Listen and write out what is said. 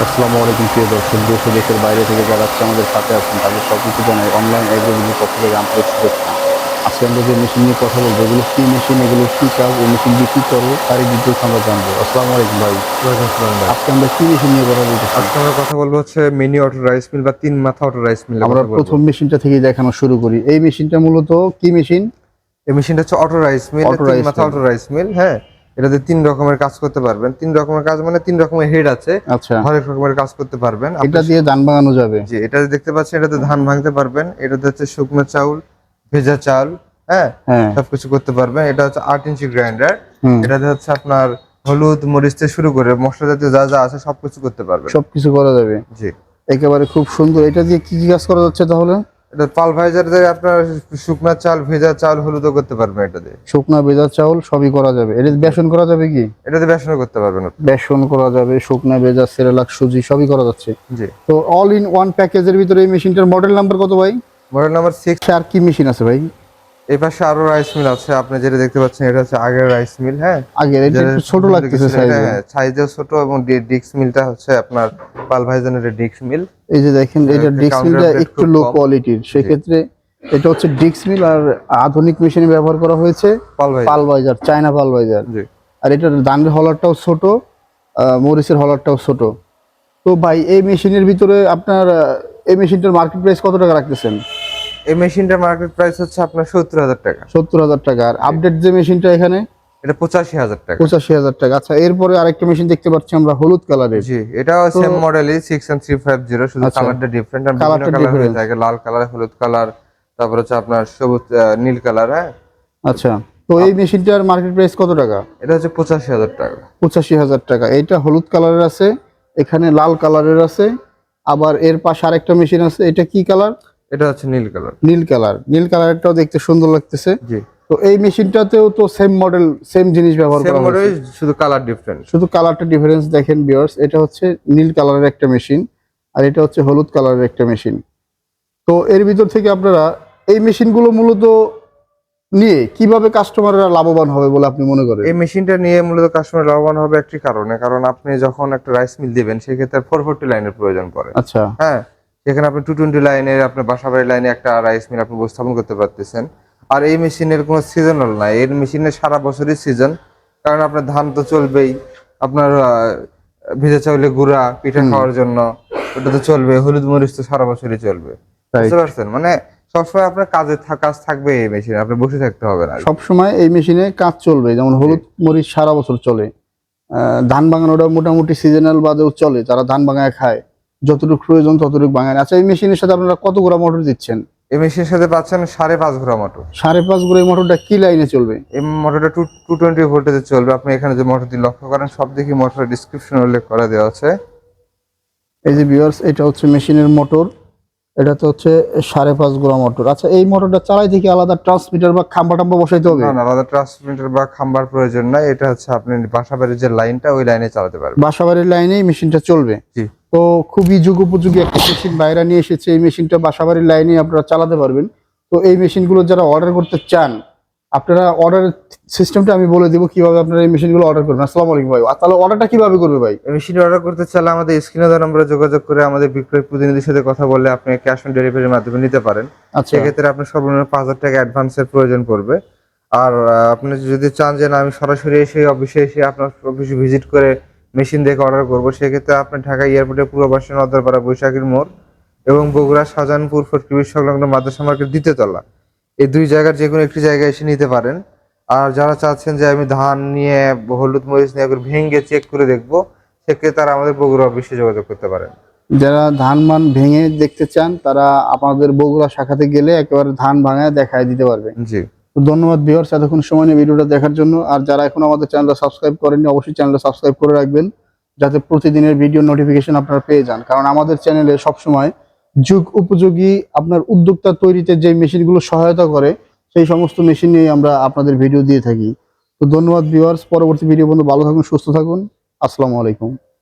আসসালামু আলাইকুম প্রিয় দর্শক, দেশ ও দেশের বাইরে থেকে যারা আজকে আমাদের সাথে আছেন তাদের সকলকে জানাই অনলাইন এগ্রোবিডির পক্ষ থেকে আন্তরিক শুভেচ্ছা। আজকে আমরা যে মেশিন নিয়ে কথা বলবো, এগুলো কি মেশিন, এগুলো কি কাজ, এই মেশিন দিয়ে কি করবো তারই ডিটেলস আমরা জানবো। আসসালামু আলাইকুম ভাই। ওয়ালাইকুম আসসালাম ভাই। আজকে আমরা কি মেশিন নিয়ে কথা বলতেছি? আজকে আমরা কথা বলবো হচ্ছে মিনি অটো রাইস মিল বা তিন মাথা অটো রাইস মিল আমরা কথা বলবো। প্রথম মেশিনটা থেকে দেখানো শুরু করি। এই মেশিনটা মূলত কি মেশিন? এই মেশিনটা হচ্ছে অটো রাইস মিল, অটো তিন রাইস মাথা মিল। Auto rice mill. হ্যাঁ, এটাতে তিন রকমের কাজ করতে পারবেন। তিন রকমের কাজ মানে তিন রকমের হেড আছে, আচ্ছা, হরেক রকমের কাজ করতে পারবেন। এটা দিয়ে ধান ভাঙানো যাবে? জি, এটা দেখতে পাচ্ছেন, এটাতে ধান ভাঙতে পারবেন। এটাতে হচ্ছে শুকনো চাউল, ভেজা চাল, হ্যাঁ, হ্যাঁ। সবকিছু করতে পারবেন। এটা হচ্ছে 8 ইঞ্চি গ্রাইন্ডার। হুম। এটাতে হচ্ছে আপনার হলুদ মরিচ থেকে শুরু করে মশলা জাতীয় যা যা আছে সবকিছু করতে পারবেন। সবকিছু করা যাবে? জি, একেবারে খুব সুন্দর। এটা দিয়ে কি কি কাজ করা যাচ্ছে তাহলে? এটা পালভাইজার দিয়ে আপনার শুকনা চাল, ভেজা চাল, হলুদও করতে পারবেন। এটা দিয়ে শুকনা ভেজা চাউল সবই করা যাবে। এটা বেসন করা যাবে কি? এটাতে বেসনও করতে পারবেন আপনি। বেসন করা যাবে, শুকনা ভেজা, সেরেলাক, সুজি সবই করা যাচ্ছে। জি, তো অল ইন ওয়ান প্যাকেজের ভিতরে এই মেশিনটার মডেল নাম্বার কত ভাই? Model number 6। আর কি মেশিন আছে ভাই? এই পাশে আরো রাইস মিল আছে, আপনি যেটা দেখতে পাচ্ছেন এটা হচ্ছে আগের রাইস মিল। হ্যাঁ, আগের এটা একটু ছোট লাগতেছে সাইজে। হ্যাঁ, সাইজেও ছোট এবং ডিক্স মিলটা হচ্ছে আপনার পালভাইজানের ডিক্স মিল। এই যে দেখেন, এটা ডিক্স মিলটা একটু লো কোয়ালিটির, জি, সেক্ষেত্রে এটা হচ্ছে ডিক্স মিল। আর আধুনিক মেশিনে ব্যবহার করা হয়েছে পালভাইজার, চায়না পালভাইজার। জি, আর এটার ধানের হলারটাও ছোট, মরিচের হলারটাও ছোট। তো ভাই এই মেশিনের ভিতরে আপনার এই মেশিনটার মার্কেট প্রাইস কত টাকা রাখতেছেন? এই মেশিনটার মার্কেট প্রাইস হচ্ছে আপনার 70,000 টাকা। 70,000 টাকা। আর আপডেট যে মেশিনটা এখানে, এটা 85,000 টাকা। 85,000 টাকা। আচ্ছা, এরপরে আরেকটা মেশিন দেখতে পাচ্ছি আমরা হলুদ কালারের। জি, এটাও সেম মডেলই 6 and 350, শুধু আচ্ছা, কালারটা ডিফারেন্ট। আর কালারটা বিভিন্ন কালার হয়ে different। থাকে, লাল কালার, হলুদ কালার, তারপর হচ্ছে আপনার সবুজ, নীল কালার। হ্যাঁ, আচ্ছা, তো এই মেশিনটার মার্কেট প্রাইস কত টাকা? এটা হচ্ছে 85,000 টাকা। 85,000 টাকা। এইটা হলুদ কালারের আছে, এখানে লাল কালারের আছে, আবার এর পাশে আরেকটা মেশিন আছে। এটা কি কালার? এটা হচ্ছে নীল কালার। নীল কালার। নীল কালারটাও দেখতে সুন্দর লাগতেছে। জি, তো এই মেশিনটাতেও তো সেম মডেল, সেম জিনিস ব্যবহার সেম করা মডেল, হয়েছে, শুধু কালার ডিফারেন্ট। শুধু কালারটা ডিফারেন্স। দেখেন ভিউয়ার্স, এটা হচ্ছে নীল কালারের একটা মেশিন, আর এটা হচ্ছে হলুদ কালারের একটা মেশিন। তো এর ভিতর থেকে আপনারা এই মেশিনগুলো মূলত নিয়ে কিভাবে কাস্টমাররা লাভবান হবে বলে আপনি মনে করেন? এই মেশিনটা নিয়ে মূলত কাস্টমার লাভবান হবে একটি কারণে, কারণ আপনি যখন একটা রাইস মিল দিবেন সেক্ষেত্রে 440 লাইনের প্রয়োজন পড়ে। আচ্ছা, হ্যাঁ, সেখানে আপনি 220 লাইনের, আপনার বাসাবাড়ির লাইনে একটা রাইস মিল আপনি উপস্থাপন করতে পারতেছেন। আর এই মেশিনের কোনো সিজনাল নাই, এর মেশিনের সারা বছরই সিজন। কারণ আপনার ধান তো চলবেই, আপনার ভেজা চাউলে গুঁড়া পিঠা খাওয়ার জন্য ওটা তো চলবে, হলুদ মরিচ তো সারা বছরই চলবে। বুঝতে পারছেন? মানে সবসময় আপনার কাজ থাকবে এই মেশিনে, আপনি বসে থাকতে হবে না। সব সময় এই মেশিনে কাজ চলবে। যেমন হলুদ মরিচ সারা বছর চলে। ধান ভাঙানোটা মোটামুটি সিজনাল বাদেও চলে, যারা ধান ভাঙায় খায় যতটুকু প্রয়োজন ততটুকু ভাঙায়। আচ্ছা, এই মেশিনের সাথে আপনারা কত গোড়া মোটর দিচ্ছেন? এই মেশিনের সাথে পাচ্ছেন 5.5 ঘোড়া মোটর। 5.5 গোড়া। এই মোটরটা কি লাইনে চলবে? এই মোটরটা 220 ভোল্টেজে চলবে। আপনি এখানে যে মোটরটি লক্ষ্য করেন সব দিকে মোটরের ডিসক্রিপশন উল্লেখ করা দেওয়া আছে। এই যে ভিউয়ার্স, এটা হচ্ছে মেশিনের মোটর। এটা তো হচ্ছে 5.5 গোড়া মোটর। আচ্ছা, এই মোটরটা চালাইতে কি আলাদা ট্রান্সমিটার বা খাম্বা টাম্বা বসাইতে হবে? না না, আলাদা ট্রান্সমিটার বা খাম্বার প্রয়োজন নাই। এটা হচ্ছে আপনি বাসাবাড়ির যে লাইনটা, ওই লাইনে চালাতে পারবেন। বাসাবাড়ির লাইনেই মেশিনটা চলবে? জি, তো খুবই যুগোপযোগী একটা মেশিন বাইরে নিয়ে এসেছে। এই মেশিনটা বাসাবাড়ির লাইনে আপনারা চালাতে পারবেন। তো এই মেশিনগুলো যারা অর্ডার করতে চান, আপনারা অর্ডার সিস্টেমটা আমি বলে দিব কিভাবে আপনারা এই মেশিনগুলো অর্ডার করবেন। আসসালামু আলাইকুম ভাই। তাহলে অর্ডারটা কিভাবে করবে ভাই? এই মেশিন অর্ডার করতে চাইলে আমাদের স্ক্রিনে দেওয়া নম্বরে যোগাযোগ করে আমাদের বিক্রয় প্রতিনিধির সাথে কথা বললে আপনি ক্যাশ অন ডেলিভারির মাধ্যমে নিতে পারেন। আচ্ছা, সেক্ষেত্রে আপনার সর্বনিম্ন 5,000 টাকা অ্যাডভান্সের প্রয়োজন পড়বে। আর আপনি যদি চান যে না, আমি সরাসরি এসে অফিসে এসে আপনার অফিসে ভিজিট করে মেশিন দেখে অর্ডার করবো, সেক্ষেত্রে আপনি ঢাকা এয়ারপোর্টের পূর্ব পাশে নদরপাড়া বৈশাখীর মোড় এবং বগুড়া শাহজাহানপুর ফটকিবির সংলগ্ন মাদ্রাসা মার্কেট দ্বিতীয়তলা, এই দুই জায়গার যে কোনো একটি জায়গায় এসে নিতে পারেন। আর যারা চাচ্ছেন যে আমি ধান নিয়ে, হলুদ মরিচ নিয়ে একবার ভেঙে চেক করে দেখবো, সেক্ষেত্রে তারা আমাদের বগুড়া অফিসে যোগাযোগ করতে পারেন। যারা ধান মান ভেঙে দেখতে চান তারা আপনাদের বগুড়া শাখাতে গেলে একেবারে ধান ভাঙায় দেখায় দিতে পারবে। জি, তো ধন্যবাদ ভিউয়ার্স এতক্ষণ সময় নিয়ে ভিডিওটা দেখার জন্য। আর যারা এখন আমাদের চ্যানেলটা সাবস্ক্রাইব করেননি, অবশ্যই চ্যানেলটা সাবস্ক্রাইব করে রাখবেন, যাতে প্রতিদিনের ভিডিও নোটিফিকেশন আপনারা পেয়ে যান। কারণ আমাদের চ্যানেলে সবসময় যুগ উপযোগী আপনার উদ্যোক্তা তৈরিতে যে মেশিনগুলো সহায়তা করে, সেই সমস্ত মেশিন নিয়ে আমরা আপনাদের ভিডিও দিয়ে থাকি। তো ধন্যবাদ ভিউয়ার্স। পরবর্তী ভিডিও পর্যন্ত ভালো থাকুন, সুস্থ থাকুন। আসসালামু আলাইকুম।